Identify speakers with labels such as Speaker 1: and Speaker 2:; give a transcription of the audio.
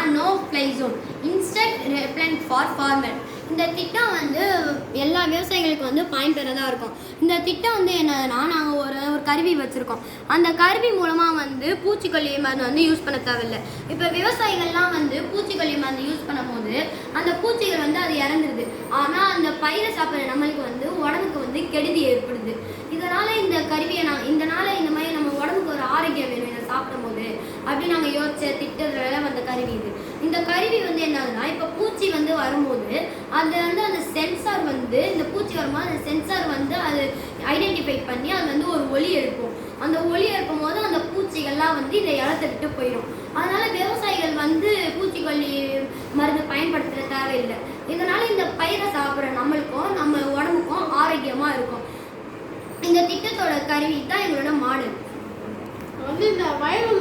Speaker 1: தான் no fly zone instant replant for farmer. இந்த திட்டம் வந்து எல்லா விவசாயிகளுக்கும் வந்து பயன்பெறதாக இருக்கும். இந்த திட்டம் வந்து என்னதுன்னா, நாங்கள் ஒரு கருவி வச்சுருக்கோம். அந்த கருவி மூலமாக வந்து பூச்சிக்கொல்லி மருந்து வந்து யூஸ் பண்ண தேவையில்லை. இப்போ விவசாயிகள்லாம் வந்து பூச்சிக்கொல்லி மருந்து யூஸ் பண்ணும்போது அந்த பூச்சிகள் வந்து அது இறந்துருது. ஆனால் அந்த பயிரை சாப்பிட்ற நம்மளுக்கு வந்து உடம்புக்கு வந்து கெடுதி ஏற்படுது. இதனால் இந்த கருவியை இந்த மாதிரி நம்ம உடம்புக்கு ஒரு ஆரோக்கியம் வேணும் இதை சாப்பிடும்போது அப்படின்னு நாங்கள் யோசிச்ச திட்டத்தில் வந்த கருவி இது. இந்த கருவி வந்து என்னதுன்னா, இப்போ பூச்சி வந்து வரும்போது அது வந்து அந்த சென்சார் வந்து இந்த பூச்சி வரும்போது அந்த சென்சார் வந்து அது ஐடென்டிஃபை பண்ணி அது வந்து ஒரு ஒலி எழுப்பும். அந்த ஒலி எழுப்பும் போது அந்த பூச்சிகள்லாம் வந்து இந்த இடத்த விட்டு போயிடும். அதனால விவசாயிகள் வந்து பூச்சிக்கொல்லி மருந்து பயன்படுத்துகிற தேவையில்லை. இதனால இந்த பயிரை சாப்பிட்ற நம்மளுக்கும் நம்ம உடம்புக்கும் ஆரோக்கியமாக இருக்கும். இந்த திட்டத்தோட கருவி தான் எங்களோட மாடல்.
Speaker 2: வந்து இந்த வயல்